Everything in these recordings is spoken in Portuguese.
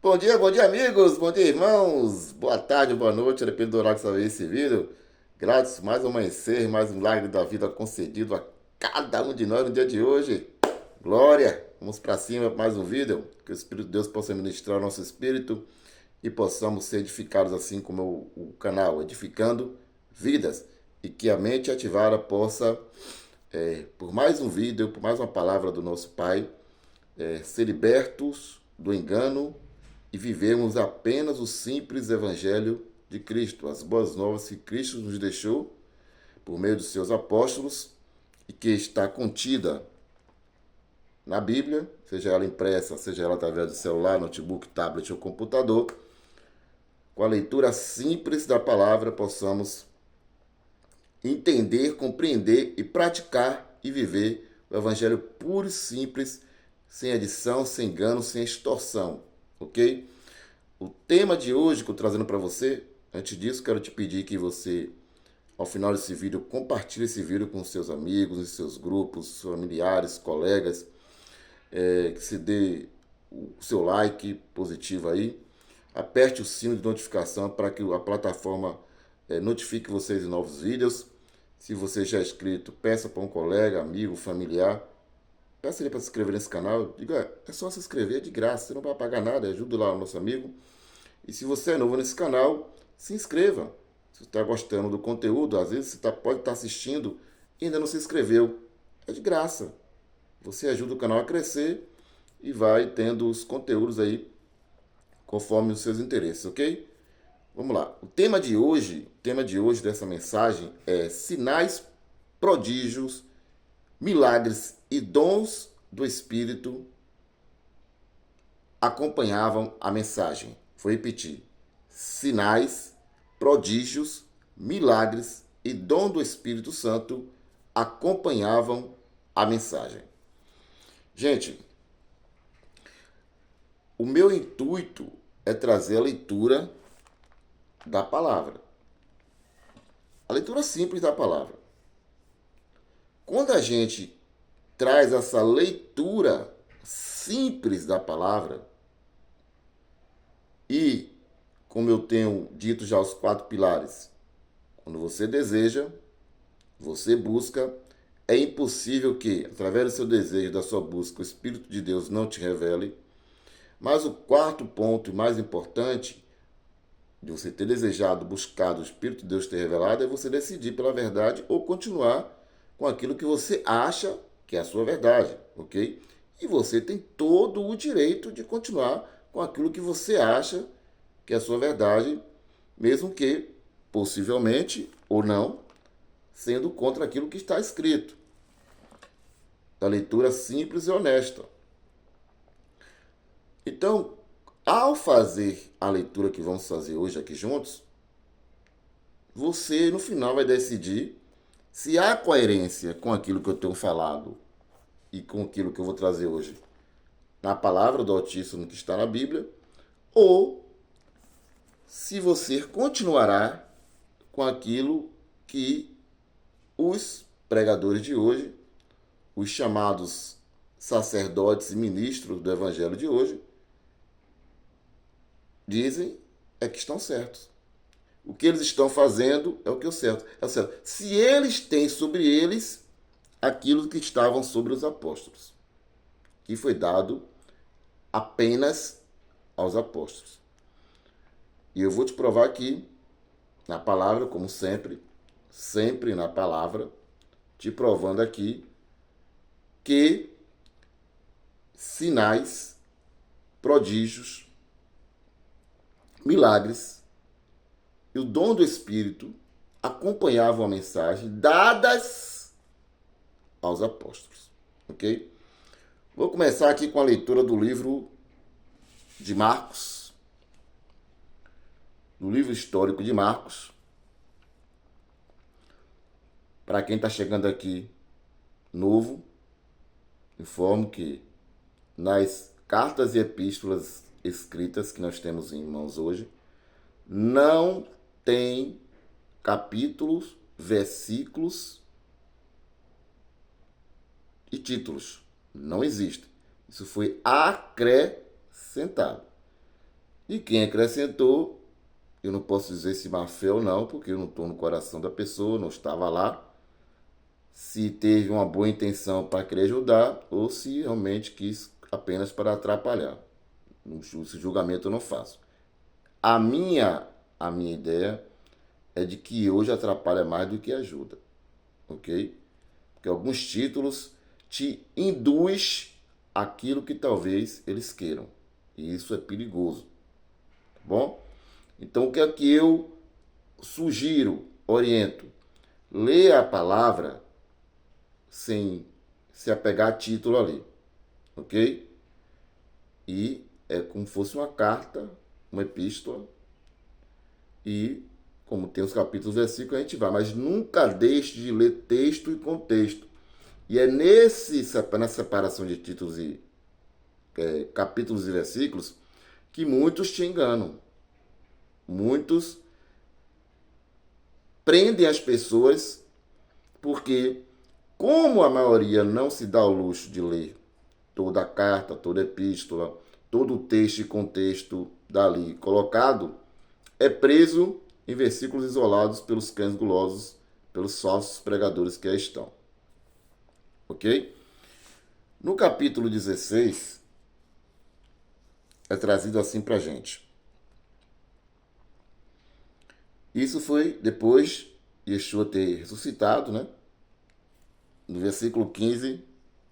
Bom dia, amigos, bom dia, irmãos, boa tarde, boa noite, depende do horário que você vai ver esse vídeo. Graças, mais um amanhecer, mais um milagre da vida concedido a cada um de nós no dia de hoje. Glória! Vamos para cima, mais um vídeo, que o Espírito de Deus possa ministrar o nosso espírito e possamos ser edificados assim como o canal, edificando vidas. E que a mente ativada possa, por mais um vídeo, por mais uma palavra do nosso Pai, ser libertos do engano e vivemos apenas o simples evangelho de Cristo, as boas novas que Cristo nos deixou por meio dos seus apóstolos e que está contida na Bíblia, seja ela impressa, seja ela através do celular, notebook, tablet ou computador. Com a leitura simples da palavra, possamos entender, compreender e praticar e viver o evangelho puro e simples, sem adição, sem engano, sem extorsão, ok? O tema de hoje que eu estou trazendo para você, antes disso, quero te pedir que você, ao final desse vídeo, compartilhe esse vídeo com seus amigos, seus grupos, familiares, colegas, que se dê o seu like positivo aí, aperte o sino de notificação para que a plataforma notifique vocês de novos vídeos. Se você já é inscrito, peça para um colega, amigo, familiar, peça ele para se inscrever nesse canal. Diga, é só se inscrever de graça, você não vai pagar nada, ajude lá o nosso amigo. E se você é novo nesse canal, se inscreva. Se você está gostando do conteúdo, às vezes você pode estar assistindo e ainda não se inscreveu. É de graça. Você ajuda o canal a crescer e vai tendo os conteúdos aí conforme os seus interesses, ok? Vamos lá. O tema de hoje dessa mensagem é sinais, prodígios, milagres e dons do Espírito acompanhavam a mensagem. Vou repetir. Sinais, prodígios, milagres e dom do Espírito Santo acompanhavam a mensagem. Gente, o meu intuito é trazer a leitura da palavra. A leitura simples da palavra. Quando a gente traz essa leitura simples da palavra, e, como eu tenho dito já os 4 pilares, quando você deseja, você busca, é impossível que, através do seu desejo, da sua busca, o Espírito de Deus não te revele. Mas o quarto ponto, e mais importante, de você ter desejado, buscado, o Espírito de Deus ter revelado, é você decidir pela verdade ou continuar com aquilo que você acha que é a sua verdade, ok? E você tem todo o direito de continuar com aquilo que você acha que é a sua verdade, mesmo que, possivelmente, ou não, sendo contra aquilo que está escrito. Da leitura simples e honesta. Então, ao fazer a leitura que vamos fazer hoje aqui juntos, você no final vai decidir se há coerência com aquilo que eu tenho falado e com aquilo que eu vou trazer hoje na palavra do Altíssimo que está na Bíblia, ou se você continuará com aquilo que os pregadores de hoje, os chamados sacerdotes e ministros do evangelho de hoje, dizem é que estão certos. O que eles estão fazendo é o que é o certo. É o certo. Se eles têm sobre eles aquilo que estavam sobre os apóstolos, que foi dado apenas aos apóstolos. E eu vou te provar aqui, na palavra, como sempre, sempre na palavra, te provando aqui que sinais, prodígios, milagres e o dom do Espírito acompanhavam a mensagem dadas aos apóstolos, ok? Vou começar aqui com a leitura do livro de Marcos, do livro histórico de Marcos. Para quem está chegando aqui novo, informo que nas cartas e epístolas escritas que nós temos em mãos hoje, não tem capítulos, versículos e títulos. Não existe. Isso foi acrescentado. E quem acrescentou, eu não posso dizer se má fé ou não, porque eu não estou no coração da pessoa, não estava lá, se teve uma boa intenção para querer ajudar ou se realmente quis apenas para atrapalhar. Esse julgamento eu não faço. A minha, a minha ideia é de que hoje atrapalha mais do que ajuda, ok? Porque alguns títulos te induz aquilo que talvez eles queiram. E isso é perigoso, tá bom? Então o que é que eu sugiro, oriento? Leia a palavra sem se apegar a título ali, ok? E é como se fosse uma carta, uma epístola, e como tem os capítulos e versículos, a gente vai, mas nunca deixe de ler texto e contexto. E é na separação de títulos e capítulos e versículos que muitos te enganam. Muitos prendem as pessoas porque, como a maioria não se dá ao luxo de ler toda a carta, toda a epístola, todo o texto e contexto dali colocado, é preso em versículos isolados pelos cães gulosos, pelos falsos pregadores que aí estão. Ok? No capítulo 16, é trazido assim pra gente. Isso foi depois de Yeshua ter ressuscitado, né? No versículo 15,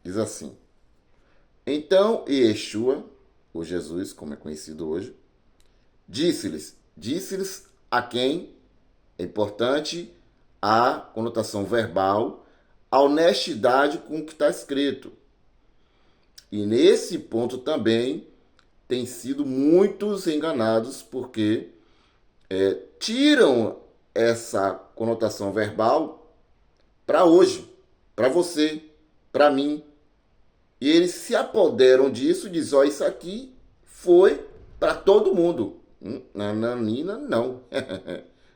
diz assim: Então Yeshua, ou Jesus, como é conhecido hoje, disse-lhes a quem? É importante a conotação verbal, a honestidade com o que está escrito. E nesse ponto também tem sido muitos enganados, porque tiram essa conotação verbal para hoje, para você, para mim. E eles se apoderam disso e dizem, ó, isso aqui foi para todo mundo. Nananina, não.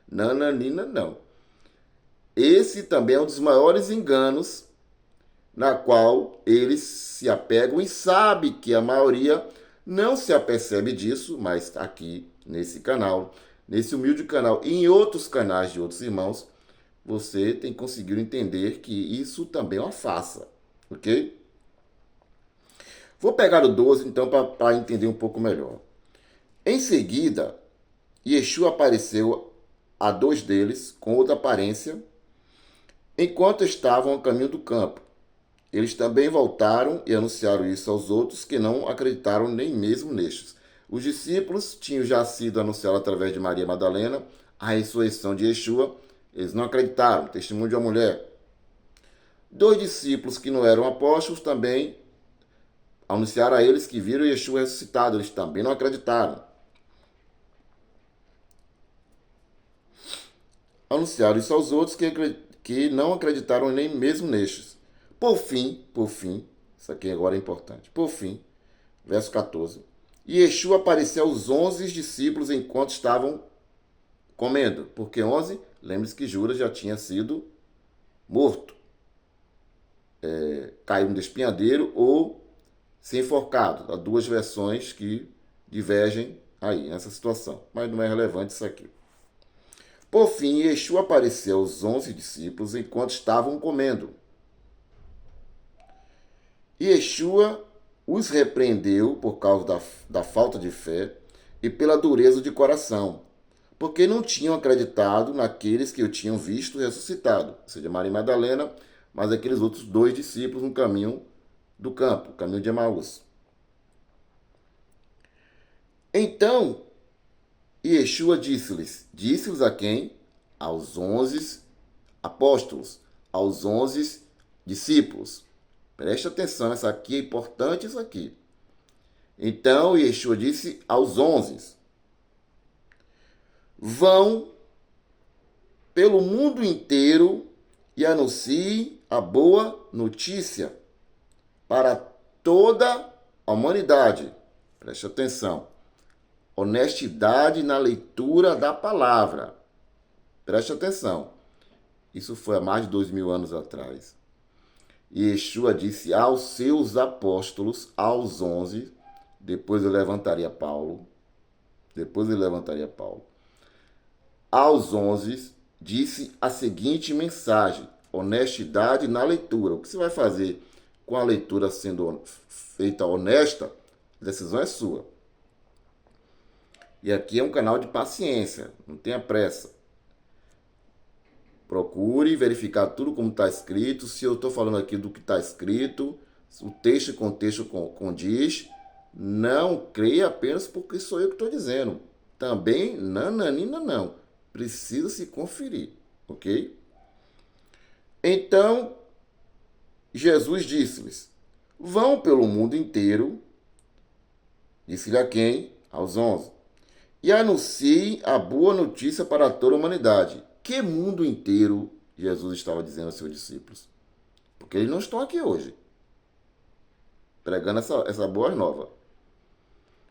Nananina, não. Esse também é um dos maiores enganos na qual eles se apegam e sabe que a maioria não se apercebe disso, mas aqui nesse canal, nesse humilde canal e em outros canais de outros irmãos, você tem conseguido entender que isso também é uma farsa, ok? Vou pegar o 12 então para entender um pouco melhor. Em seguida, Yeshua apareceu a dois deles com outra aparência, enquanto estavam a caminho do campo. Eles também voltaram e anunciaram isso aos outros que não acreditaram nem mesmo nestes. Os discípulos tinham já sido anunciados através de Maria Madalena a ressurreição de Yeshua. Eles não acreditaram. Testemunho de uma mulher. Dois discípulos que não eram apóstolos também anunciaram a eles que viram Yeshua ressuscitado. Eles também não acreditaram. Anunciaram isso aos outros que não acreditaram nem mesmo nestes. Por fim, isso aqui agora é importante. Por fim, verso 14. E Yeshua apareceu aos 11 discípulos enquanto estavam comendo. Porque 11, lembre-se que Judas já tinha sido morto. Caiu no espinhadeiro ou se enforcado. Há duas versões que divergem aí nessa situação. Mas não é relevante isso aqui. Por fim, Yeshua apareceu aos 11 discípulos enquanto estavam comendo. Yeshua os repreendeu por causa da falta de fé e pela dureza de coração, porque não tinham acreditado naqueles que o tinham visto ressuscitado, ou seja, Maria Madalena, mas aqueles outros dois discípulos no caminho do campo, o caminho de Emaús. Então, Yeshua disse-lhes a quem? Aos 11 apóstolos, aos 11 discípulos. Preste atenção, essa aqui é importante, isso aqui. Então, Yeshua disse aos 11, vão pelo mundo inteiro e anunciem a boa notícia para toda a humanidade. Preste atenção. Honestidade na leitura da palavra. Preste atenção. Isso foi há mais de 2000 anos atrás. E Yeshua disse aos seus apóstolos, aos 11, depois eu levantaria Paulo, Depois ele levantaria Paulo. Aos 11, disse a seguinte mensagem: honestidade na leitura. O que você vai fazer com a leitura sendo feita honesta? A decisão é sua. E aqui é um canal de paciência, não tenha pressa. Procure verificar tudo como está escrito. Se eu estou falando aqui do que está escrito, o texto e contexto condiz, não creia apenas porque sou eu que estou dizendo. Também, nananina, não. Precisa se conferir, ok? Então, Jesus disse-lhes: vão pelo mundo inteiro, disse-lhe a quem? Aos 11, e anunciem a boa notícia para toda a humanidade. Que mundo inteiro Jesus estava dizendo aos seus discípulos? Porque eles não estão aqui hoje, pregando essa boa nova.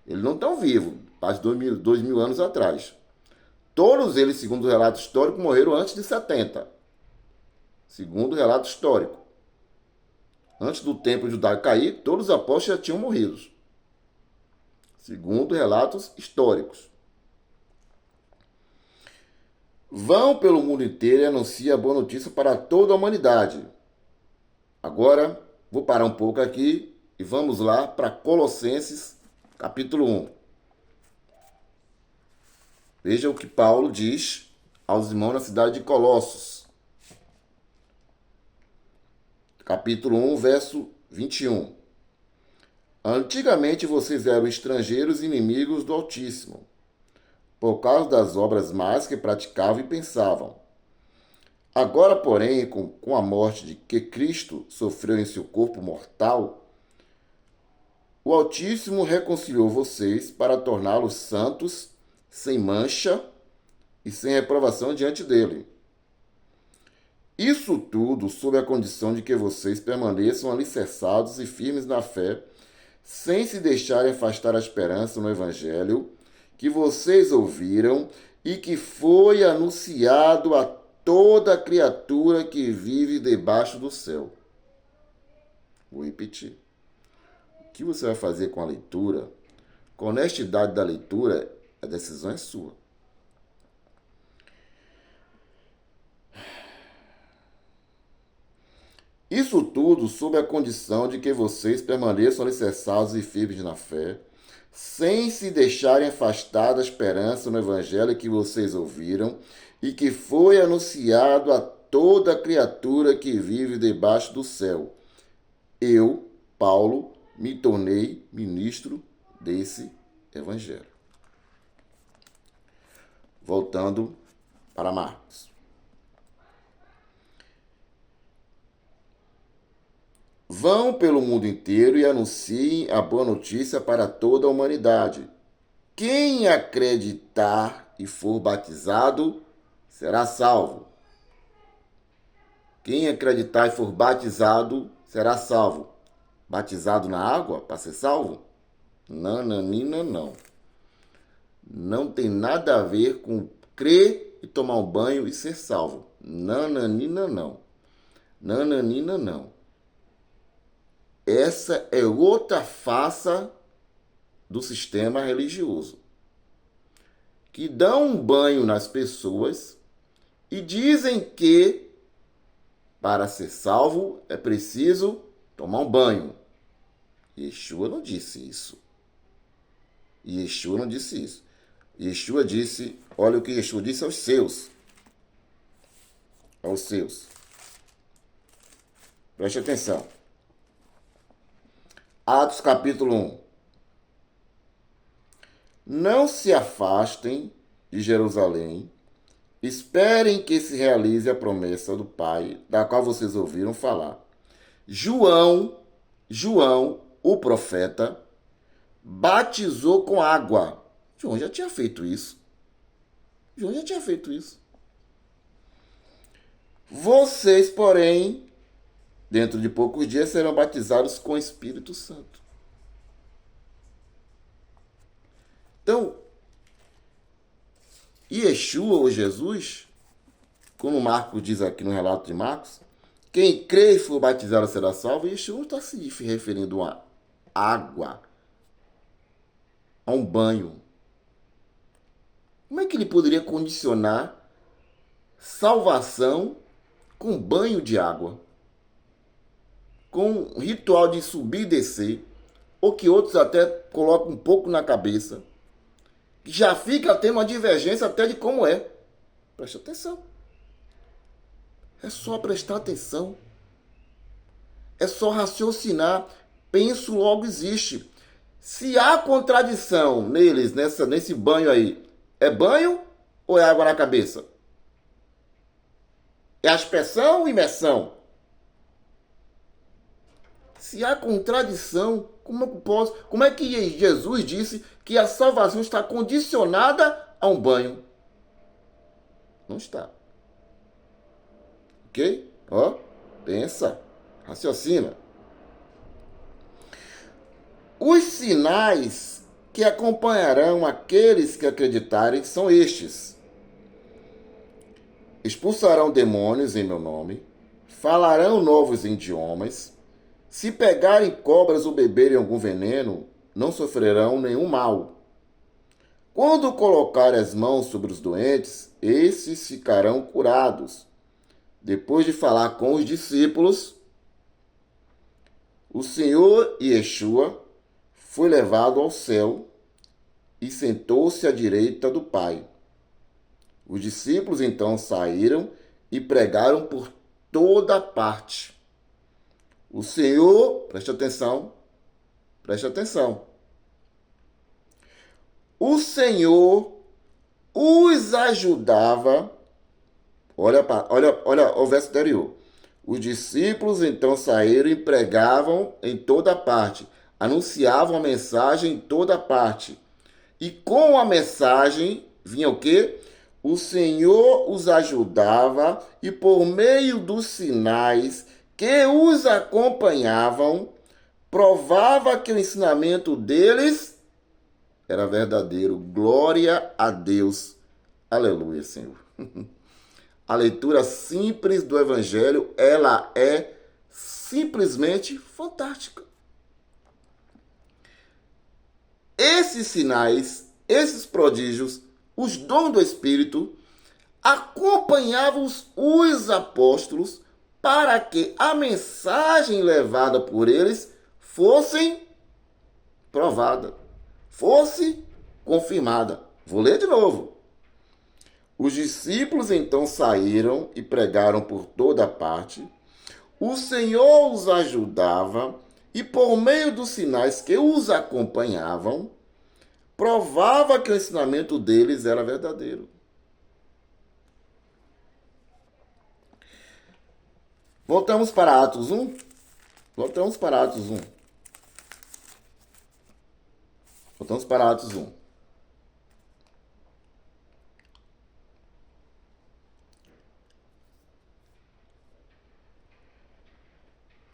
Eles não estão vivos, há 2.000 anos atrás. Todos eles, segundo o relato histórico, morreram antes de 70. Segundo o relato histórico. Antes do templo judaico cair, todos os apóstolos já tinham morrido. Segundo relatos históricos. Vão pelo mundo inteiro e anunciem a boa notícia para toda a humanidade. Agora, vou parar um pouco aqui e vamos lá para Colossenses, capítulo 1. Veja o que Paulo diz aos irmãos na cidade de Colossos. Capítulo 1, verso 21. Antigamente vocês eram estrangeiros e inimigos do Altíssimo, por causa das obras más que praticavam e pensavam. Agora, porém, com a morte de que Cristo sofreu em seu corpo mortal, o Altíssimo reconciliou vocês para torná-los santos, sem mancha e sem reprovação diante dele. Isso tudo sob a condição de que vocês permaneçam alicerçados e firmes na fé, sem se deixarem afastar a esperança no Evangelho que vocês ouviram e que foi anunciado a toda criatura que vive debaixo do céu. Vou repetir. O que você vai fazer com a leitura? Com a honestidade da leitura, a decisão é sua. Isso tudo sob a condição de que vocês permaneçam alicerçados e firmes na fé, sem se deixarem afastar da esperança no Evangelho que vocês ouviram e que foi anunciado a toda criatura que vive debaixo do céu. Eu, Paulo, me tornei ministro desse Evangelho. Voltando para Marcos. Vão pelo mundo inteiro e anunciem a boa notícia para toda a humanidade. Quem acreditar e for batizado será salvo. Quem acreditar e for batizado será salvo. Batizado na água para ser salvo? Nananina, não. Não tem nada a ver com crer e tomar um banho e ser salvo. Nananina, não. Nananina, não. Essa é outra face do sistema religioso, que dão um banho nas pessoas e dizem que para ser salvo é preciso tomar um banho. Yeshua não disse isso. Yeshua não disse isso. Yeshua disse, olha o que Yeshua disse aos seus. Aos seus. Preste atenção. Atos capítulo 1. Não se afastem de Jerusalém, esperem que se realize a promessa do Pai, da qual vocês ouviram falar. João, o profeta, batizou com água. João já tinha feito isso. Vocês, porém, dentro de poucos dias serão batizados com o Espírito Santo. Então, Yeshua ou Jesus, como Marcos diz aqui no relato de Marcos, quem crê e for batizado será salvo. Yeshua não está se referindo a água, a um banho. ele poderia condicionar salvação com banho de água? Com um ritual de subir e descer, ou que outros até colocam um pouco na cabeça, que já fica tendo uma divergência até de como é. Preste atenção. É só prestar atenção. É só raciocinar. Penso, logo existe. Se há contradição neles, nesse banho aí, é banho ou é água na cabeça? É aspersão ou imersão? Se há contradição, como é que Jesus disse que a salvação está condicionada a um banho? Não está. Ok? Ó, pensa, raciocina. Os sinais que acompanharão aqueles que acreditarem são estes: expulsarão demônios em meu nome, falarão novos idiomas, se pegarem cobras ou beberem algum veneno, não sofrerão nenhum mal. Quando colocarem as mãos sobre os doentes, esses ficarão curados. Depois de falar com os discípulos, o Senhor Yeshua foi levado ao céu e sentou-se à direita do Pai. Os discípulos então saíram e pregaram por toda parte. O Senhor, preste atenção. O Senhor os ajudava. Olha o verso anterior. Os discípulos então saíram e pregavam em toda parte, anunciavam a mensagem em toda parte. E com a mensagem vinha o quê? O Senhor os ajudava e por meio dos sinais que os acompanhavam, provava que o ensinamento deles era verdadeiro. Glória a Deus. Aleluia, Senhor. A leitura simples do Evangelho, ela é simplesmente fantástica. Esses sinais, esses prodígios, os dons do Espírito, acompanhavam os apóstolos para que a mensagem levada por eles fosse provada, fosse confirmada. Vou ler de novo. Os discípulos então saíram e pregaram por toda parte. O Senhor os ajudava e, por meio dos sinais que os acompanhavam, provava que o ensinamento deles era verdadeiro. Voltamos para Atos 1. Voltamos para Atos 1.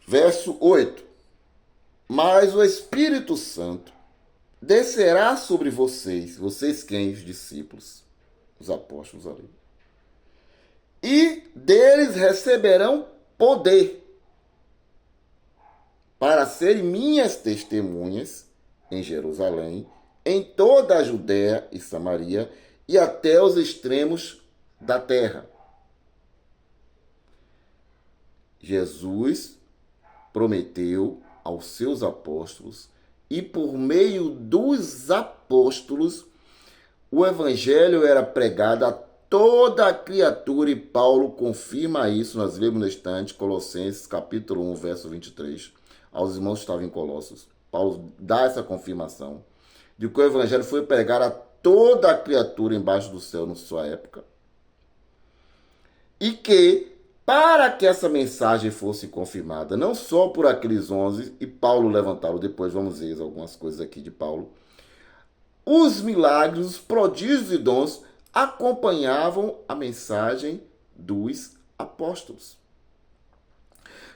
Verso 8. Mas o Espírito Santo descerá sobre vocês. Vocês quem? Os discípulos, os apóstolos ali. E deles receberão poder para serem minhas testemunhas em Jerusalém, em toda a Judéia e Samaria e até os extremos da terra. Jesus prometeu aos seus apóstolos e por meio dos apóstolos o evangelho era pregado a toda a criatura, e Paulo confirma isso, nós vemos no instante, Colossenses capítulo 1, verso 23, aos irmãos que estavam em Colossos. Paulo dá essa confirmação de que o evangelho foi pregado a toda a criatura embaixo do céu na sua época, e que, para que essa mensagem fosse confirmada, não só por aqueles 11, e Paulo levantaram, depois vamos ver algumas coisas aqui de Paulo, os milagres, os prodígios e dons acompanhavam a mensagem dos apóstolos.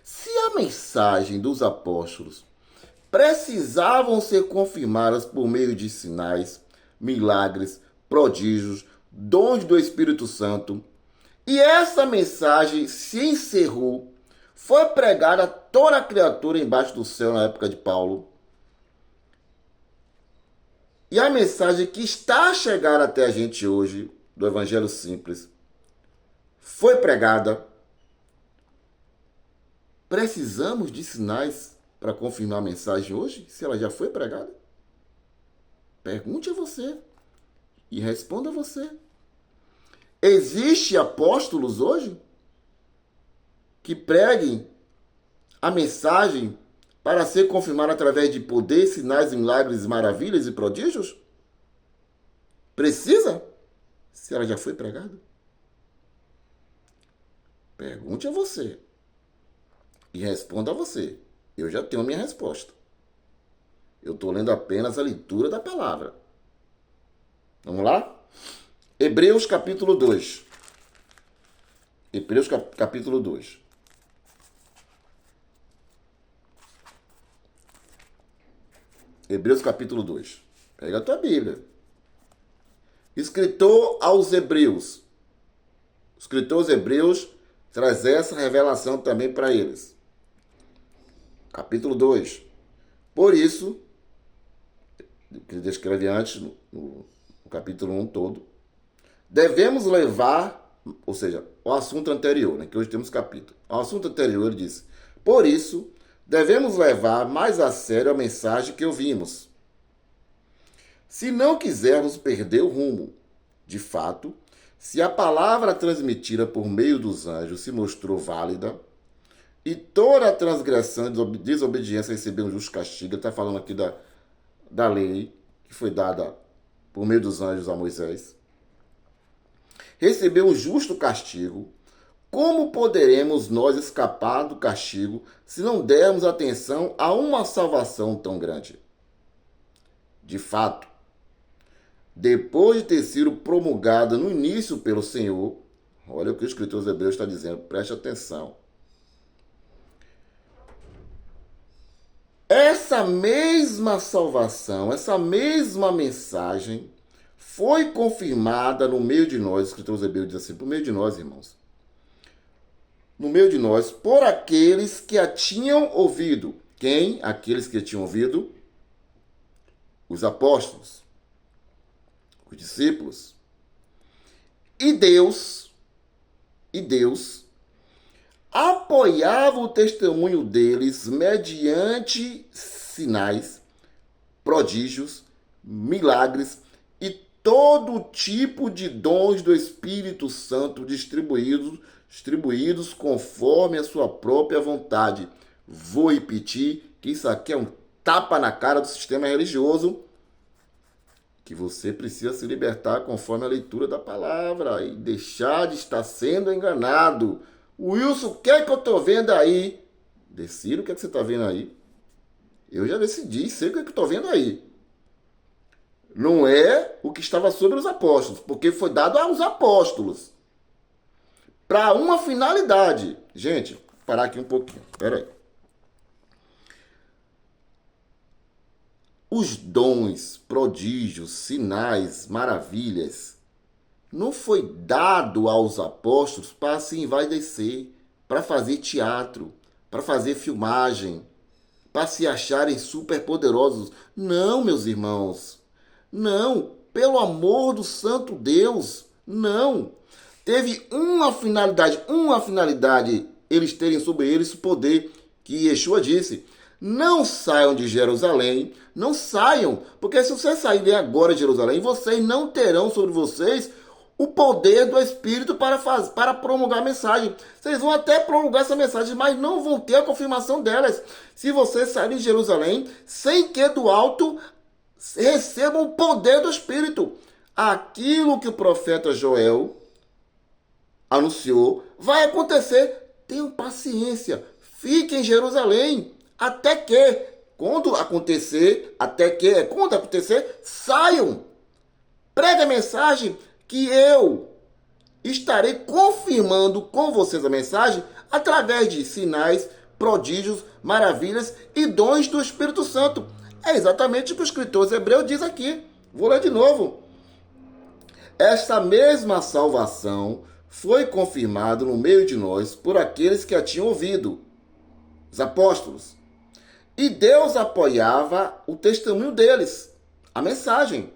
Se a mensagem dos apóstolos precisavam ser confirmadas por meio de sinais, milagres, prodígios, dons do Espírito Santo, e essa mensagem se encerrou, foi pregada a toda a criatura embaixo do céu na época de Paulo, e a mensagem que está a chegar até a gente hoje, do Evangelho Simples foi pregada. Precisamos de sinais para confirmar a mensagem hoje, se ela já foi pregada? Pergunte a você e responda a você. Existem apóstolos hoje que preguem a mensagem para ser confirmada através de poder, sinais, milagres, maravilhas e prodígios? Precisa? Se ela já foi pregada? Pergunte a você e responda a você. Eu já tenho a minha resposta. Eu estou lendo apenas a leitura da palavra. Vamos lá? Hebreus capítulo 2. Hebreus capítulo 2. Hebreus capítulo 2. Pega a tua Bíblia. Escritor aos Hebreus. O escritor aos Hebreus traz essa revelação também para eles. Capítulo 2. Por isso, que ele descreve antes, no capítulo 1 todo, devemos levar, ou seja, o assunto anterior, né, que hoje temos capítulo. O assunto anterior ele diz, por isso, devemos levar mais a sério a mensagem que ouvimos. Se não quisermos perder o rumo, de fato, se a palavra transmitida por meio dos anjos se mostrou válida, e toda a transgressão e desobediência recebeu um justo castigo, ele está falando aqui da lei que foi dada por meio dos anjos a Moisés, recebeu um justo castigo. Como poderemos nós escapar do castigo se não dermos atenção a uma salvação tão grande? De fato, depois de ter sido promulgada no início pelo Senhor, olha o que o escritor aos Hebreus está dizendo, preste atenção. Essa mesma salvação, essa mesma mensagem foi confirmada no meio de nós, o escritor aos Hebreus diz assim, por meio de nós, irmãos, no meio de nós, por aqueles que a tinham ouvido. Quem? Aqueles que a tinham ouvido? Os apóstolos, os discípulos. E Deus apoiava o testemunho deles mediante sinais, prodígios, milagres e todo tipo de dons do Espírito Santo distribuídos conforme a sua própria vontade. Vou repetir que isso aqui é um tapa na cara do sistema religioso, que você precisa se libertar conforme a leitura da palavra e deixar de estar sendo enganado. Wilson, o que é que eu estou vendo aí? Decida o que é que você está vendo aí. Eu já decidi, sei o que é que eu estou vendo aí. Não é o que estava sobre os apóstolos, porque foi dado aos apóstolos para uma finalidade. Gente, vou parar aqui um pouquinho. Espera aí. Os dons, prodígios, sinais, maravilhas, não foi dado aos apóstolos para se envaidecer, para fazer teatro, para fazer filmagem, para se acharem superpoderosos. Não, meus irmãos. Não. Pelo amor do santo Deus. Não. Teve uma finalidade eles terem sobre eles o poder que Yeshua disse. Não saiam de Jerusalém, não saiam, porque se vocês saírem agora de Jerusalém, vocês não terão sobre vocês o poder do Espírito para promulgar a mensagem. Vocês vão até promulgar essa mensagem, mas não vão ter a confirmação delas. Se vocês saírem de Jerusalém, sem que do alto recebam o poder do Espírito. Aquilo que o profeta Joel anunciou vai acontecer. Tenham paciência, fiquem em Jerusalém, até que, quando acontecer, saiam. Pregue a mensagem que eu estarei confirmando com vocês a mensagem através de sinais, prodígios, maravilhas e dons do Espírito Santo. É exatamente o que o escritor hebreu diz aqui. Vou ler de novo. Esta mesma salvação foi confirmada no meio de nós por aqueles que a tinham ouvido, os apóstolos. E Deus apoiava o testemunho deles, a mensagem,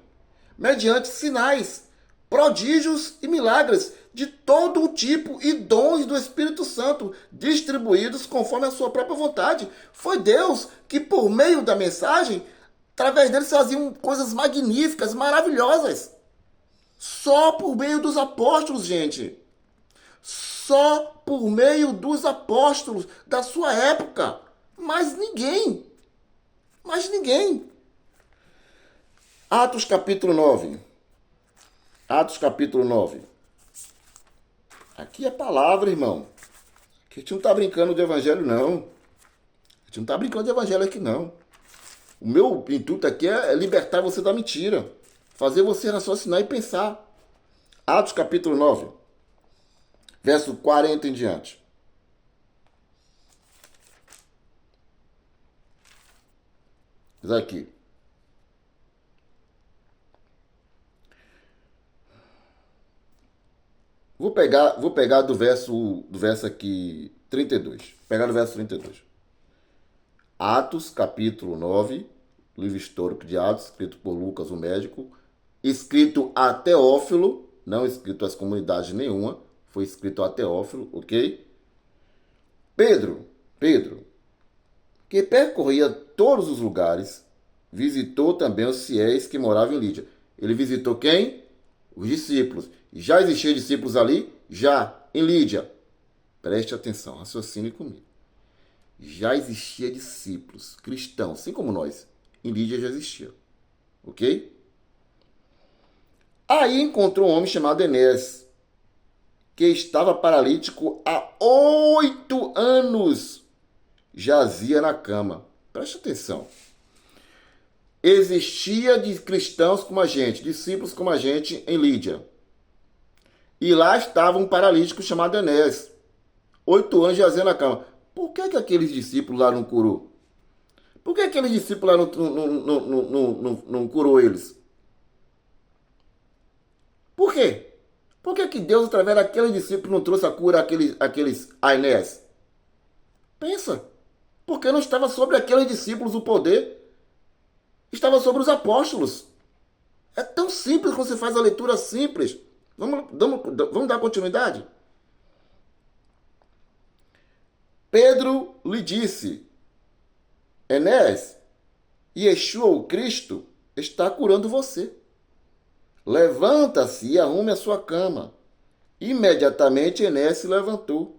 mediante sinais, prodígios e milagres de todo o tipo e dons do Espírito Santo, distribuídos conforme a sua própria vontade. Foi Deus que, por meio da mensagem, através deles faziam coisas magníficas, maravilhosas. Só por meio dos apóstolos, gente. Só por meio dos apóstolos da sua época. Mais ninguém. Mais ninguém. Atos capítulo 9. Atos capítulo 9. Aqui é palavra, irmão. Aqui a gente não está brincando de evangelho, não. A gente não está brincando de evangelho aqui, não. O meu intuito aqui é libertar você da mentira. Fazer você raciocinar e pensar. Atos capítulo 9. Verso 40 em diante. Diz aqui. Vou pegar do verso aqui 32. Vou pegar do verso 32. Atos, capítulo 9, livro histórico de Atos, escrito por Lucas, o médico, escrito a Teófilo, não escrito às comunidades nenhuma, foi escrito a Teófilo, ok? Pedro, que percorria todos os lugares, visitou também os fiéis que moravam em Lídia. Ele visitou quem? Os discípulos. Já existiam discípulos ali? Já, em Lídia. Preste atenção, raciocine comigo. Já existia discípulos cristãos, assim como nós. Em Lídia já existia. Ok? Aí encontrou um homem chamado Enéas, que estava paralítico há 8 anos. Jazia na cama. Preste atenção. Existia de cristãos como a gente, discípulos como a gente em Lídia. E lá estava um paralítico chamado Enéas. 8 anos jazia na cama. Por que aqueles discípulos lá não curou? Por que aqueles discípulos lá não curou eles? Por quê? Por que Deus, através daqueles discípulos, não trouxe a cura àqueles a Enéas? Pensa. Porque não estava sobre aqueles discípulos o poder. Estava sobre os apóstolos. É tão simples quando você faz a leitura simples. Vamos dar continuidade? Pedro lhe disse: Enéas, Yeshua, o Cristo, está curando você. Levanta-se e arrume a sua cama. Imediatamente Enéas se levantou.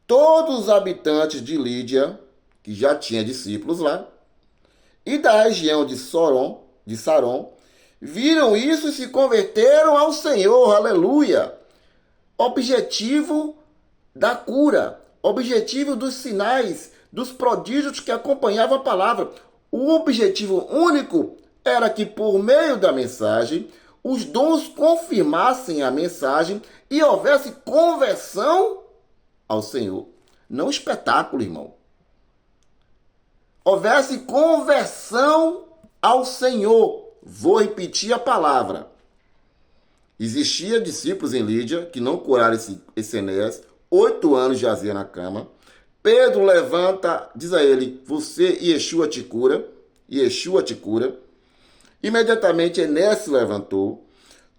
Todos os habitantes de Lídia, que já tinha discípulos lá, e da região de Saron, viram isso e se converteram ao Senhor. Aleluia! Objetivo da cura, objetivo dos sinais, dos prodígios que acompanhavam a palavra. O objetivo único era que, por meio da mensagem, os dons confirmassem a mensagem e houvesse conversão ao Senhor. Não espetáculo, irmão. Houvesse conversão ao Senhor. Vou repetir a palavra. Existia discípulos em Lídia que não curaram esse Enéas. 8 anos jazia na cama. Pedro levanta, diz a ele: você, Yeshua te cura. Yeshua te cura. Imediatamente Enéas se levantou.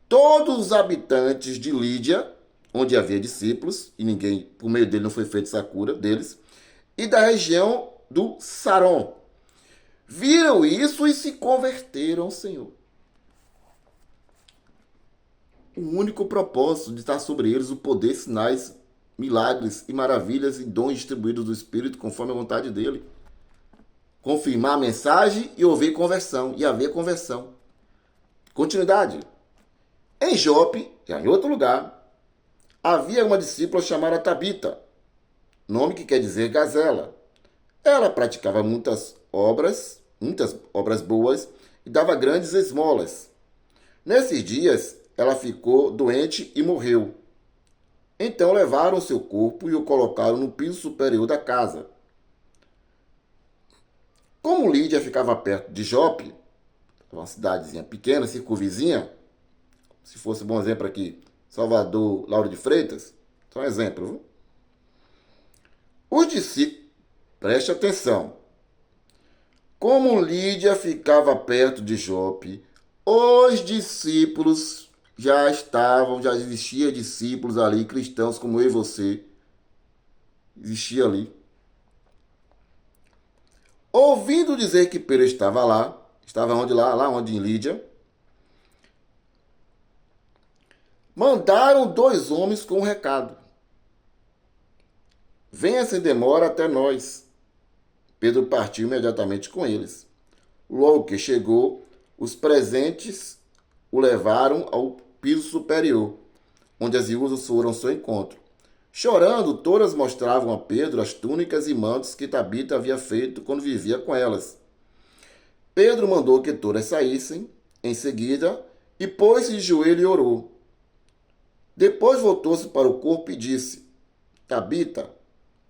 Todos os habitantes de Lídia, onde havia discípulos, e ninguém, por meio dele, não foi feita essa cura deles, e da região do Saron, viram isso e se converteram ao Senhor. O único propósito de estar sobre eles o poder, sinais, milagres e maravilhas e dons distribuídos do Espírito conforme a vontade dele. Confirmar a mensagem e haver conversão. Continuidade. Em Jope, já em outro lugar, havia uma discípula chamada Tabita, nome que quer dizer gazela. Ela praticava muitas obras boas e dava grandes esmolas. Nesses dias, ela ficou doente e morreu. Então levaram seu corpo e o colocaram no piso superior da casa. Como Lídia ficava perto de Jope, uma cidadezinha pequena, circunvizinha, se fosse um bom exemplo aqui, Salvador, Lauro de Freitas, só um exemplo, viu? Os discípulos, preste atenção, como Lídia ficava perto de Jope, os discípulos já existia discípulos ali, cristãos como eu e você. Existia ali. Ouvindo dizer que Pedro estava lá, estava onde lá? Lá onde em Lídia, mandaram 2 homens com um recado. Venha sem demora até nós. Pedro partiu imediatamente com eles. Logo que chegou, os presentes o levaram ao piso superior, onde as viúvas foram ao seu encontro. Chorando, todas mostravam a Pedro as túnicas e mantos que Tabita havia feito quando vivia com elas. Pedro mandou que todas saíssem em seguida e pôs-se de joelho e orou. Depois voltou-se para o corpo e disse: Tabita,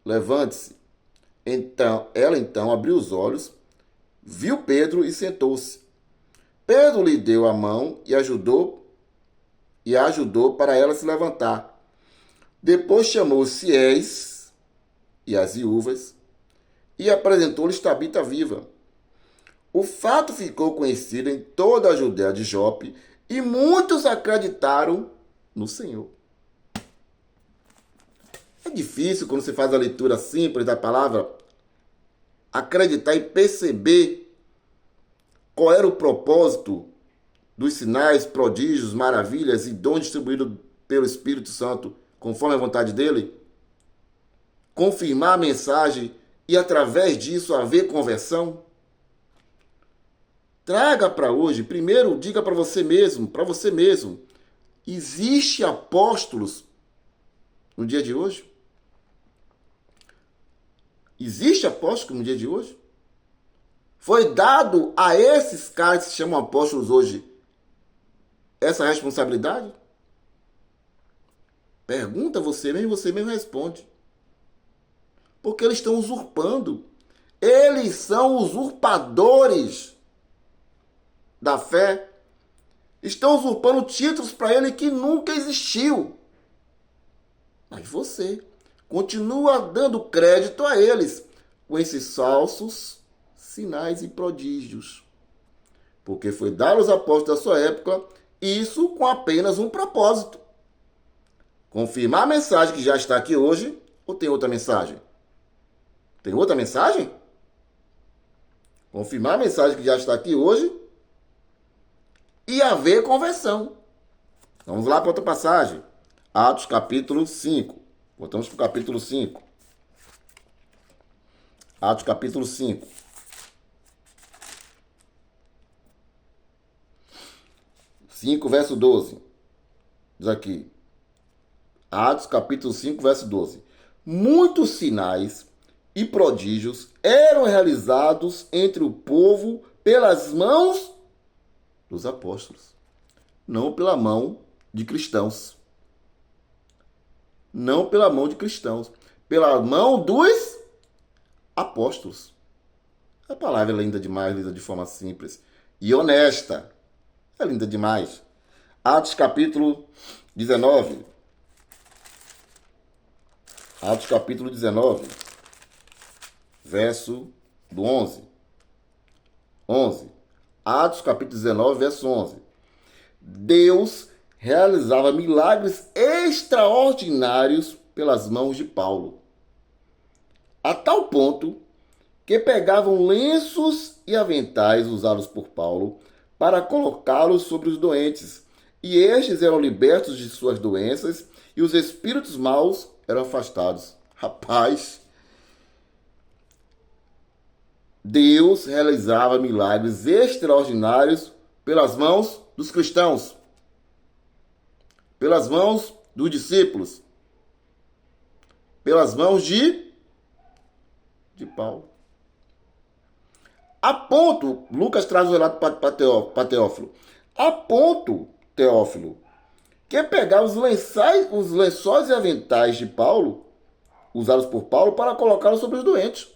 levante-se. Ela então abriu os olhos, viu Pedro e sentou-se. Pedro lhe deu a mão e a ajudou para ela se levantar. Depois chamou os fiéis e as viúvas e apresentou-lhes Tabita viva. O fato ficou conhecido em toda a Judéia de Jope e muitos acreditaram no Senhor. É difícil, quando você faz a leitura simples da palavra, acreditar e perceber qual era o propósito dos sinais, prodígios, maravilhas e dons distribuídos pelo Espírito Santo, conforme a vontade dele. Confirmar a mensagem e, através disso, haver conversão. Traga para hoje, primeiro diga para você mesmo, existe apóstolos no dia de hoje? Existe apóstolo no dia de hoje? Foi dado a esses caras que se chamam apóstolos hoje essa responsabilidade? Pergunta você mesmo responde. Porque eles estão usurpando. Eles são usurpadores da fé. Estão usurpando títulos para ele que nunca existiu. Mas você continua dando crédito a eles com esses falsos sinais e prodígios. Porque foi dar aos apóstolos da sua época isso com apenas um propósito. Confirmar a mensagem que já está aqui hoje, ou tem outra mensagem? Tem outra mensagem? Confirmar a mensagem que já está aqui hoje e haver conversão. Vamos lá para outra passagem. Atos capítulo 5. Voltamos para o capítulo 5. Atos capítulo 5. 5, verso 12. Diz aqui. Atos capítulo 5, verso 12. Muitos sinais e prodígios eram realizados entre o povo pelas mãos dos apóstolos. Não pela mão de cristãos. Não pela mão de cristãos. Pela mão dos apóstolos. A palavra é linda demais, linda de forma simples e honesta. É linda demais. Atos capítulo 19. Atos capítulo 19. Verso do 11. 11. Atos capítulo 19, verso 11. Deus realizava milagres extraordinários pelas mãos de Paulo. A tal ponto que pegavam lenços e aventais usados por Paulo para colocá-los sobre os doentes, e estes eram libertos de suas doenças e os espíritos maus eram afastados. Rapaz, Deus realizava milagres extraordinários pelas mãos dos cristãos, pelas mãos dos discípulos, pelas mãos de Paulo. A ponto, Lucas traz o relato para Teófilo, a ponto, Teófilo, que pegar os lençóis e aventais de Paulo, usados por Paulo, para colocá-los sobre os doentes.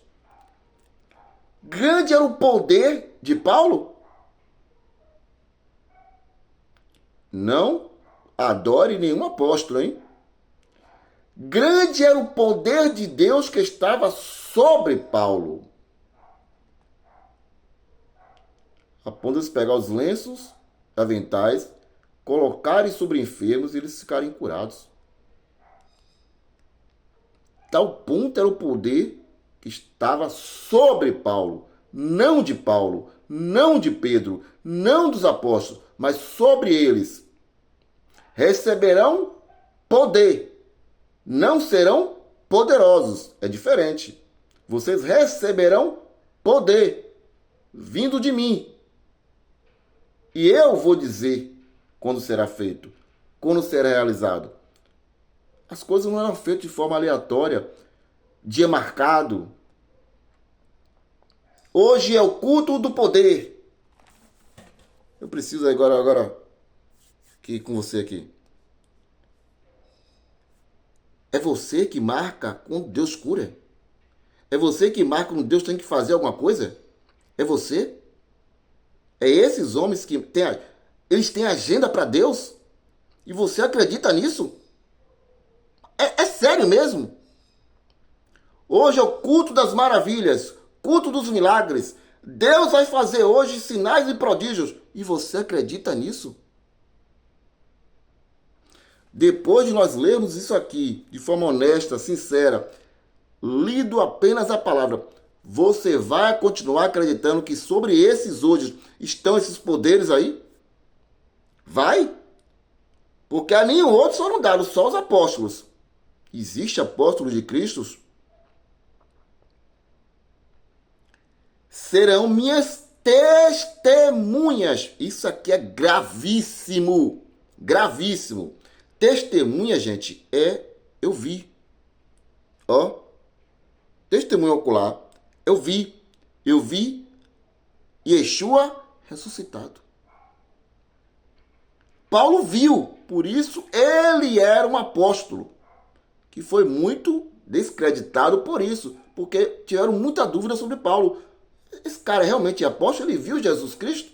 Grande era o poder de Paulo? Não adore nenhum apóstolo, hein? Grande era o poder de Deus que estava sobre Paulo. A ponto de pegar os lenços, aventais, colocarem sobre enfermos e eles ficarem curados. Tal ponto era o poder que estava sobre Paulo, não de Paulo, não de Pedro, não dos apóstolos, mas sobre eles. Receberão poder, não serão poderosos. É diferente. Vocês receberão poder vindo de mim. E eu vou dizer quando será feito, quando será realizado. As coisas não eram feitas de forma aleatória, dia marcado. Hoje é o culto do poder. Eu preciso agora aqui com você aqui. É você que marca quando Deus cura? É você que marca quando Deus tem que fazer alguma coisa? É você? É esses homens que eles têm agenda para Deus? E você acredita nisso? É sério mesmo? Hoje é o culto das maravilhas, culto dos milagres. Deus vai fazer hoje sinais e prodígios. E você acredita nisso? Depois de nós lermos isso aqui de forma honesta, sincera, lido apenas a palavra, você vai continuar acreditando que sobre esses hoje estão esses poderes aí? Vai? Porque a nenhum outro foram dados, só os apóstolos. Existe apóstolo de Cristo? Serão minhas testemunhas. Isso aqui é gravíssimo. Gravíssimo. Testemunha, gente, eu vi. Ó. Testemunha ocular. Eu vi. Eu vi Yeshua ressuscitado. Paulo viu. Por isso ele era um apóstolo. Que foi muito descreditado por isso. Porque tiveram muita dúvida sobre Paulo. Esse cara realmente é apóstolo? Ele viu Jesus Cristo?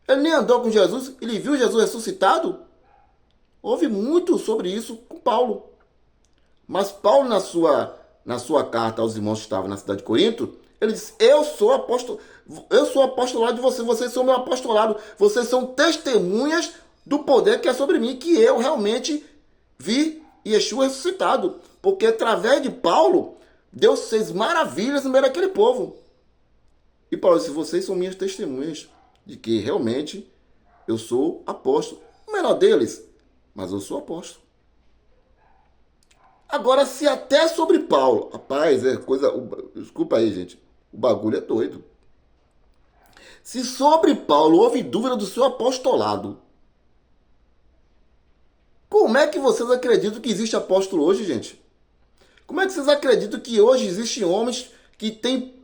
Ele nem andou com Jesus? Ele viu Jesus ressuscitado? Houve muito sobre isso com Paulo. Mas Paulo, na sua carta aos irmãos que estavam na cidade de Corinto, ele disse, eu sou apostolado de vocês, vocês são meu apostolado, vocês são testemunhas do poder que é sobre mim, que eu realmente vi Yeshua ressuscitado. Porque através de Paulo, Deus fez maravilhas no meio daquele povo. E Paulo disse, vocês são minhas testemunhas de que realmente eu sou apóstolo. O menor deles, mas eu sou apóstolo. Agora, se até sobre Paulo, rapaz, é coisa... Desculpa aí, gente. O bagulho é doido. Se sobre Paulo houve dúvida do seu apostolado, como é que vocês acreditam que existe apóstolo hoje, gente? Como é que vocês acreditam que hoje existem homens que têm,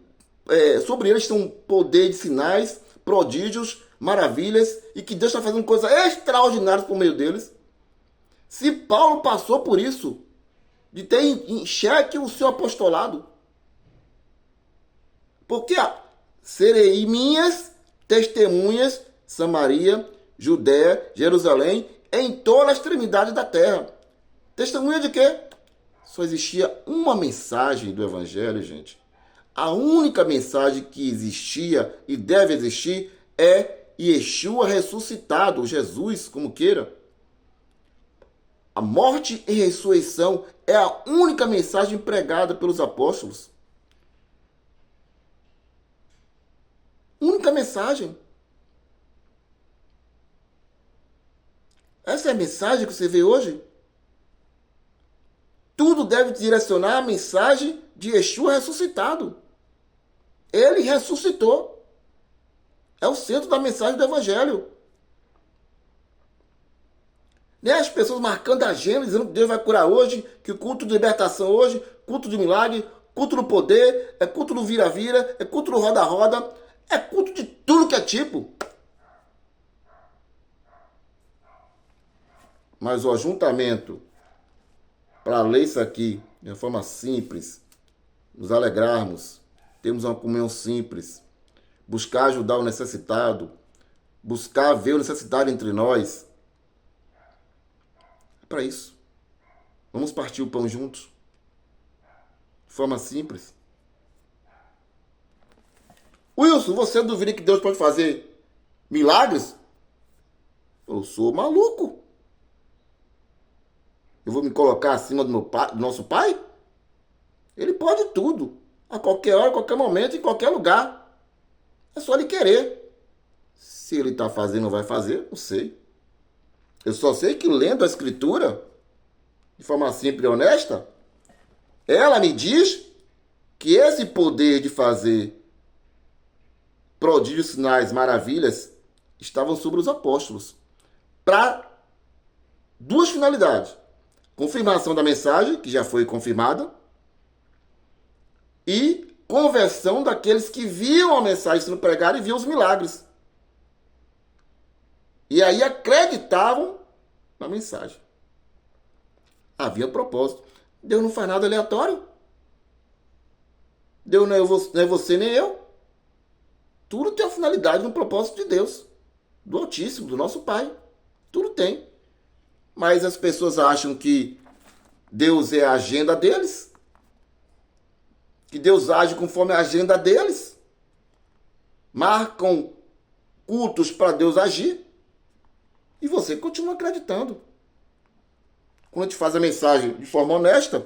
sobre eles tem um poder de sinais, prodígios, maravilhas, e que Deus está fazendo coisas extraordinárias por meio deles? Se Paulo passou por isso, de ter em xeque o seu apostolado. Porque serei minhas testemunhas, Samaria, Judéia, Jerusalém, em toda a extremidade da terra. Testemunha de quê? Só existia uma mensagem do Evangelho, gente. A única mensagem que existia e deve existir é Yeshua ressuscitado, Jesus, como queira. A morte e ressurreição é a única mensagem pregada pelos apóstolos. Única mensagem. Essa é a mensagem que você vê hoje. Tudo deve direcionar a mensagem de Yeshua ressuscitado. Ele ressuscitou. É o centro da mensagem do Evangelho. Nem as pessoas marcando a agenda, dizendo que Deus vai curar hoje, que o culto de libertação hoje, culto de milagre, culto do poder, é culto do vira-vira, é culto do roda-roda, é culto de tudo que é tipo. Mas o ajuntamento, para ler isso aqui de uma forma simples, nos alegrarmos, termos uma comunhão simples, buscar ajudar o necessitado, buscar ver o necessitado entre nós, para isso. Vamos partir o pão juntos. De forma simples. Wilson, você duvida que Deus pode fazer milagres? Eu sou maluco. Eu vou me colocar acima do nosso pai? Ele pode tudo. A qualquer hora, a qualquer momento, em qualquer lugar. É só ele querer. Se ele está fazendo ou vai fazer, não sei. Eu só sei que lendo a escritura, de forma simples e honesta, ela me diz que esse poder de fazer prodígios, sinais, maravilhas, estavam sobre os apóstolos. Para duas finalidades. Confirmação da mensagem, que já foi confirmada, e conversão daqueles que viam a mensagem sendo pregada e viam os milagres. E aí acreditavam na mensagem. Havia propósito. Deus não faz nada aleatório. Deus não é você nem eu. Tudo tem a finalidade no propósito de Deus, do Altíssimo, do nosso Pai. Tudo tem. Mas as pessoas acham que Deus é a agenda deles, que Deus age conforme a agenda deles, marcam cultos para Deus agir, e você continua acreditando. Quando a gente faz a mensagem de forma honesta,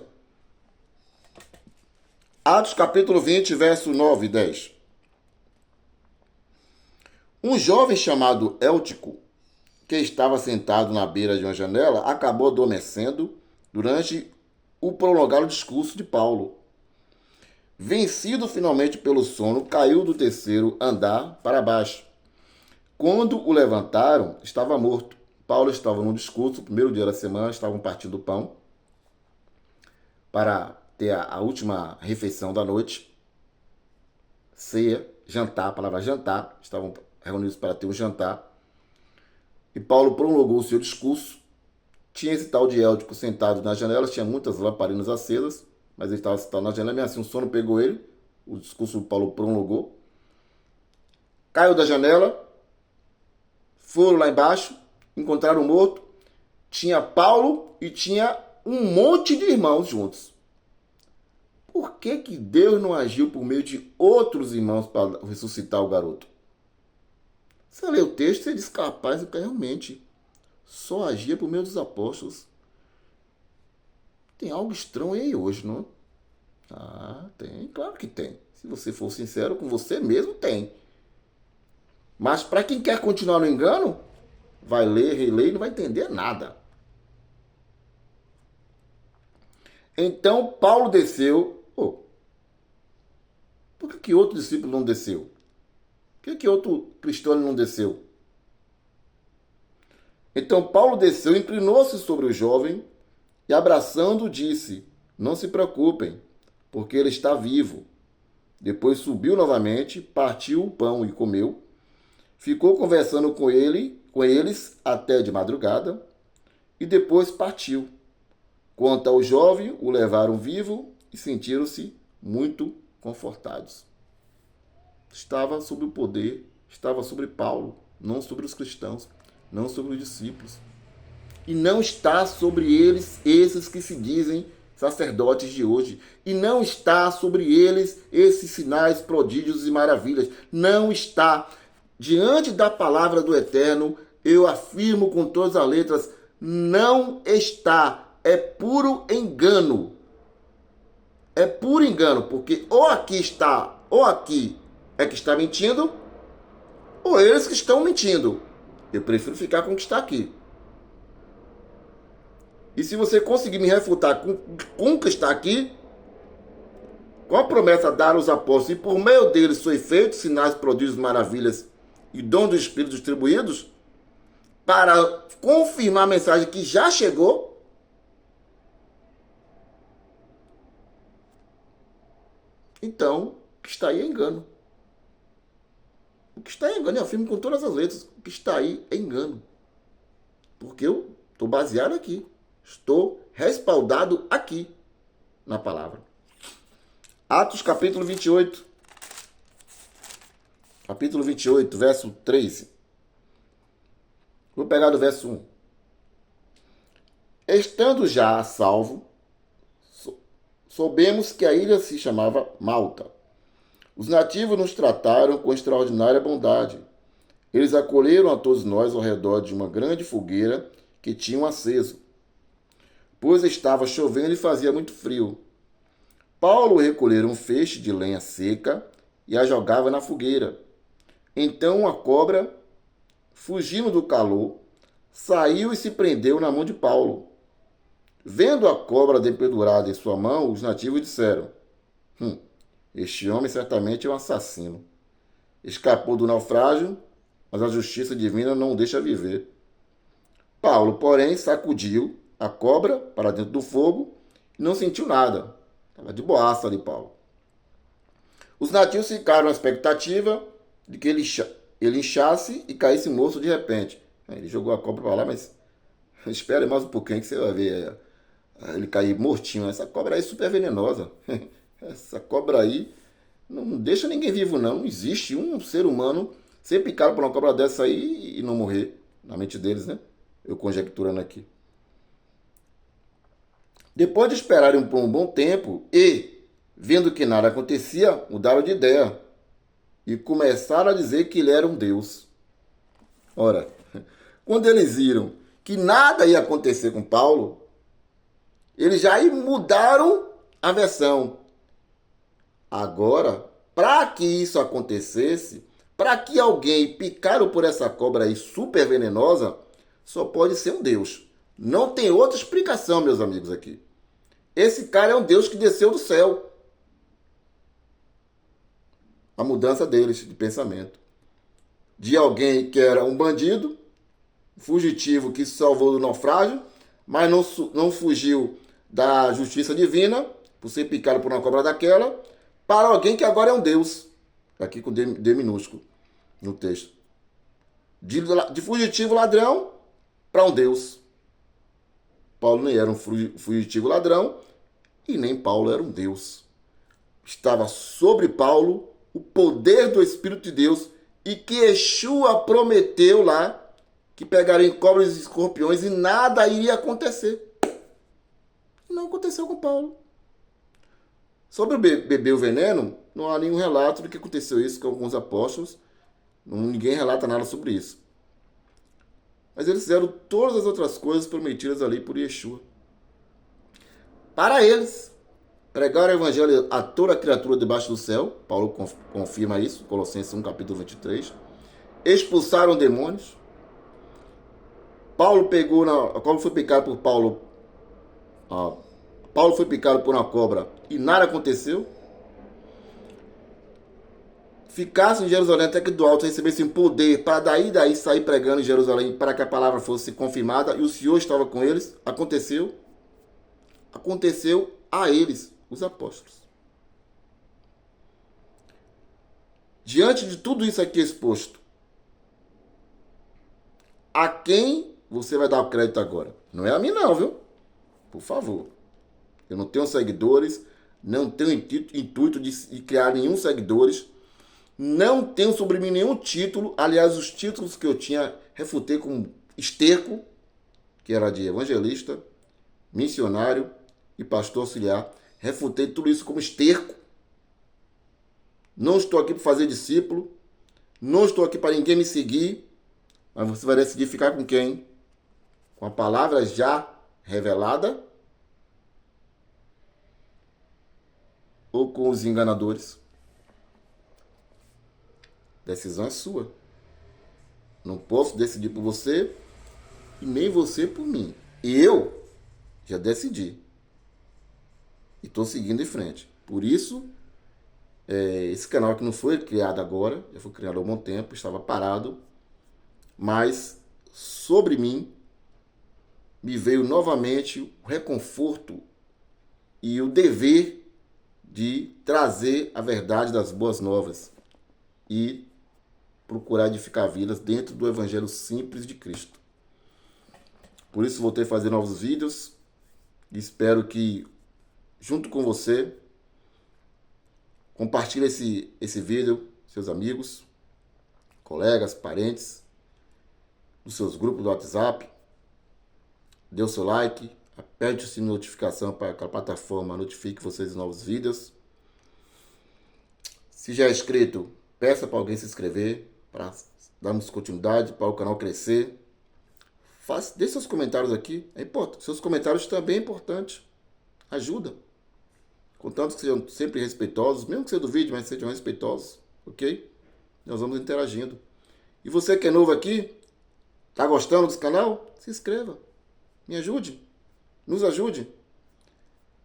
Atos capítulo 20, verso 9 e 10. Um jovem chamado Eutico, que estava sentado na beira de uma janela, acabou adormecendo durante o prolongado discurso de Paulo. Vencido finalmente pelo sono, caiu do terceiro andar para baixo. Quando o levantaram, estava morto. Paulo estava num discurso, no primeiro dia da semana, estavam partindo pão para ter a última refeição da noite, ceia, jantar, a palavra jantar, estavam reunidos para ter um jantar. E Paulo prolongou o seu discurso. Tinha esse tal de Eutico sentado na janela, tinha muitas lamparinas acesas, mas ele estava sentado na janela, mesmo assim o sono pegou ele, o discurso do Paulo prolongou. Caiu da janela, foram lá embaixo, encontraram o morto, tinha Paulo e tinha um monte de irmãos juntos. Por que Deus não agiu por meio de outros irmãos para ressuscitar o garoto? Você lê o texto e diz capaz que realmente só agia por meio dos apóstolos. Tem algo estranho aí hoje, não? Ah, tem, claro que tem. Se você for sincero com você mesmo, tem. Mas para quem quer continuar no engano, vai ler, reler e não vai entender nada. Então Paulo desceu. Por que outro discípulo não desceu? Por que outro cristão não desceu? Então Paulo desceu, inclinou-se sobre o jovem e, abraçando, disse: não se preocupem, porque ele está vivo. Depois subiu novamente, partiu o pão e comeu. Ficou conversando com eles até de madrugada e depois partiu. Quanto ao jovem, o levaram vivo e sentiram-se muito confortados. Estava sob o poder, estava sobre Paulo, não sobre os cristãos, não sobre os discípulos. E não está sobre eles, esses que se dizem sacerdotes de hoje. E não está sobre eles esses sinais, prodígios e maravilhas. Não está. Diante da palavra do Eterno, eu afirmo com todas as letras, não está. É puro engano. É puro engano, porque ou aqui está, ou aqui é que está mentindo, ou eles que estão mentindo. Eu prefiro ficar com o que está aqui. E se você conseguir me refutar com o que está aqui, com a promessa dada aos apóstolos, e por meio deles foi feito sinais, prodígios, maravilhas e dom do Espírito distribuídos, para confirmar a mensagem que já chegou, então, o que está aí é engano. O que está aí é engano, eu afirmo com todas as letras, o que está aí é engano. Porque eu estou baseado aqui. Estou respaldado aqui na palavra. Atos capítulo 28. Capítulo 28, verso 13. Vou pegar do verso 1. Estando já a salvo, soubemos que a ilha se chamava Malta. Os nativos nos trataram com extraordinária bondade. Eles acolheram a todos nós ao redor de uma grande fogueira que tinham aceso, pois estava chovendo e fazia muito frio. Paulo recolhera um feixe de lenha seca e a jogava na fogueira. Então uma cobra, fugindo do calor, saiu e se prendeu na mão de Paulo. Vendo a cobra dependurada em sua mão, os nativos disseram: este homem certamente é um assassino. Escapou do naufrágio, mas a justiça divina não o deixa viver. Paulo, porém, sacudiu a cobra para dentro do fogo e não sentiu nada. Estava de boaça ali, Paulo. Os nativos ficaram na expectativa de que ele inchasse e caísse morto de repente. Ele jogou a cobra para lá, mas espere mais um pouquinho que você vai ver ele cair mortinho. Essa cobra aí é super venenosa. Essa cobra aí não deixa ninguém vivo, não. Não existe um ser humano ser picado por uma cobra dessa aí e não morrer. Na mente deles, né? Eu conjecturando aqui. Depois de esperarem por um bom tempo e, vendo que nada acontecia, mudaram de ideia e começaram a dizer que ele era um deus. Ora, quando eles viram que nada ia acontecer com Paulo, eles já mudaram a versão. Agora, para que isso acontecesse, para que alguém picado por essa cobra aí super venenosa, só pode ser um deus. Não tem outra explicação, meus amigos aqui. Esse cara é um deus que desceu do céu. A mudança deles de pensamento. De alguém que era um bandido, fugitivo que se salvou do naufrágio, mas não fugiu da justiça divina, por ser picado por uma cobra daquela, para alguém que agora é um deus. Aqui com D minúsculo no texto. De fugitivo ladrão para um deus. Paulo nem era um fugitivo ladrão e nem Paulo era um deus. Estava sobre Paulo o poder do Espírito de Deus e que Yeshua prometeu lá que pegariam cobras e escorpiões e nada iria acontecer. Não aconteceu com Paulo. Sobre beber o veneno, não há nenhum relato de que aconteceu isso com alguns apóstolos. Ninguém relata nada sobre isso. Mas eles fizeram todas as outras coisas prometidas ali por Yeshua. Para eles, pregar o evangelho a toda criatura debaixo do céu. Paulo confirma isso, Colossenses 1, capítulo 23. Expulsaram demônios. Paulo foi picado por Paulo. Paulo foi picado por uma cobra e nada aconteceu. Ficasse em Jerusalém até que do alto recebessem poder para daí sair pregando em Jerusalém para que a palavra fosse confirmada e o Senhor estava com eles. Aconteceu a eles, os apóstolos. Diante de tudo isso aqui exposto, a quem você vai dar o crédito agora? Não é a mim não, viu? Por favor. Eu não tenho seguidores, não tenho intuito de criar nenhum seguidores, não tenho sobre mim nenhum título. Aliás, os títulos que eu tinha, refutei com esterco, que era de evangelista, missionário e pastor auxiliar. Refutei tudo isso como esterco. Não estou aqui para fazer discípulo, não estou aqui para ninguém me seguir, mas você vai decidir ficar com quem? Com a palavra já revelada ou com os enganadores? Decisão é sua. Não posso decidir por você e nem você por mim. Eu já decidi. E estou seguindo em frente. Por isso, esse canal aqui não foi criado agora, já foi criado há um bom tempo, estava parado. Mas sobre mim me veio novamente o reconforto e o dever de trazer a verdade das boas novas e procurar edificar vidas dentro do evangelho simples de Cristo. Por isso voltei a fazer novos vídeos e espero que, junto com você, compartilhe esse vídeo, seus amigos, colegas, parentes, nos seus grupos do WhatsApp. Dê o seu like, aperte o sininho de notificação para que a plataforma notifique vocês de novos vídeos. Se já é inscrito, peça para alguém se inscrever. para darmos continuidade, para o canal crescer. Deixe seus comentários aqui, é importante. Seus comentários também é importante. Ajuda. Contanto que sejam sempre respeitosos, mesmo que seja do vídeo, mas sejam respeitosos, ok? Nós vamos interagindo. E você que é novo aqui, tá gostando desse canal? Se inscreva. Me ajude. Nos ajude.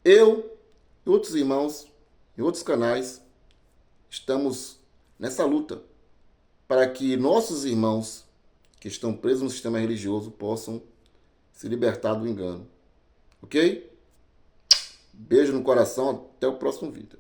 Eu e outros irmãos em outros canais estamos nessa luta para que nossos irmãos que estão presos no sistema religioso possam se libertar do engano. Ok? Beijo no coração, até o próximo vídeo.